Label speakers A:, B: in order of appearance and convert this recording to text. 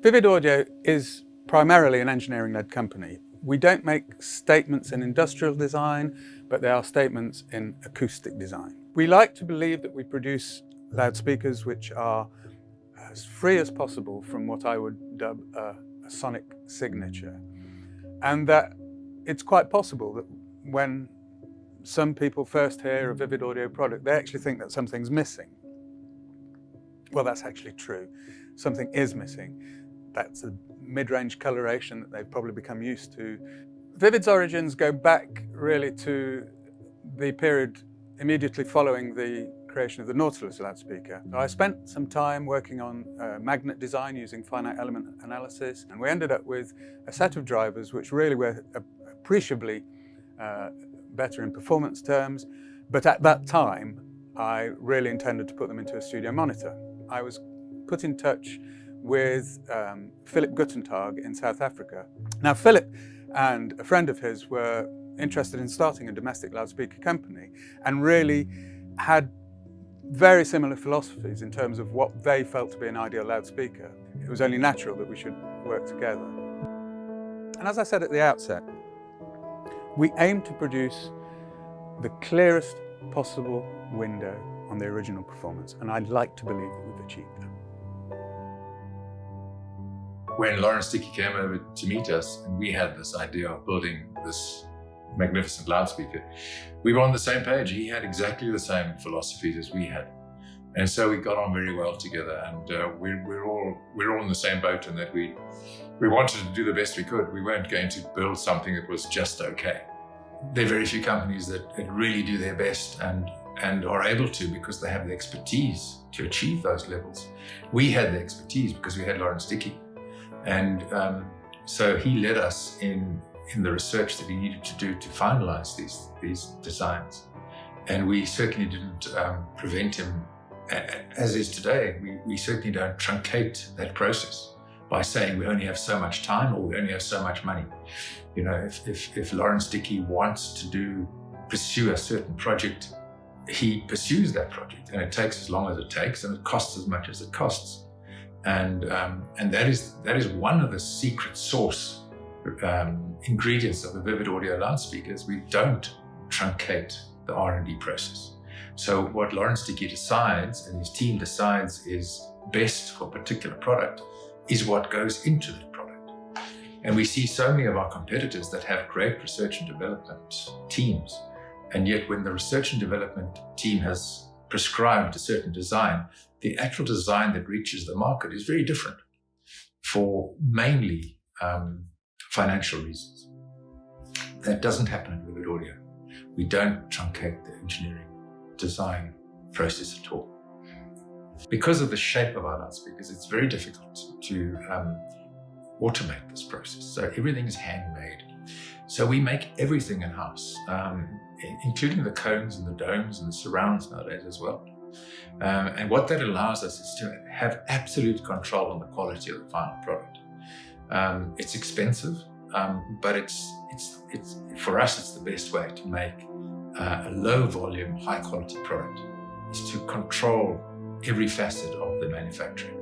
A: Vivid Audio is primarily an engineering-led company. We don't make statements in industrial design, but they are statements in acoustic design. We like to believe that we produce loudspeakers which are as free as possible from what I would dub a sonic signature. And that it's quite possible that when some people first hear a Vivid Audio product, they actually think that something's missing. Well, that's actually true. Something is missing. That's a mid-range coloration that they've probably become used to. Vivid's origins go back really to the period immediately following the creation of the Nautilus loudspeaker. I spent some time working on magnet design using finite element analysis, and we ended up with a set of drivers which really were appreciably better in performance terms, but at that time I really intended to put them into a studio monitor. I was put in touch with Philip Guttentag in South Africa. Now, Philip and a friend of his were interested in starting a domestic loudspeaker company and really had very similar philosophies in terms of what they felt to be an ideal loudspeaker. It was only natural that we should work together. And as I said at the outset, we aim to produce the clearest possible window on the original performance, and I'd like to believe that we've achieved that.
B: When Lawrence Dickie came over to meet us and we had this idea of building this magnificent loudspeaker, we were on the same page. He had exactly the same philosophies as we had. And so we got on very well together, and we're all in the same boat in that we wanted to do the best we could. We weren't going to build something that was just okay. There are very few companies that really do their best and are able to because they have the expertise to achieve those levels. We had the expertise because we had Lawrence Dickie. And so he led us in the research that he needed to do to finalize these designs. And we certainly didn't prevent him, as is today. We certainly don't truncate that process by saying we only have so much time or we only have so much money. You know, if Lawrence Dickie wants to pursue a certain project, he pursues that project, and it takes as long as it takes, and it costs as much as it costs. And that is one of the secret sauce ingredients of the Vivid Audio loudspeakers. We don't truncate the R&D process. So what Lawrence Dickie decides and his team decides is best for a particular product is what goes into that product. And we see so many of our competitors that have great research and development teams, and yet when the research and development team has prescribed a certain design, the actual design that reaches the market is very different for mainly financial reasons. That doesn't happen in Vivid Audio. We don't truncate the engineering design process at all. Because of the shape of our loudspeakers, it's very difficult to automate this process. So everything is handmade. So we make everything in-house, including the cones and the domes and the surrounds nowadays as well. And what that allows us is to have absolute control on the quality of the final product. It's expensive, but it's for us, it's the best way to make a low volume, high quality product, is to control every facet of the manufacturing.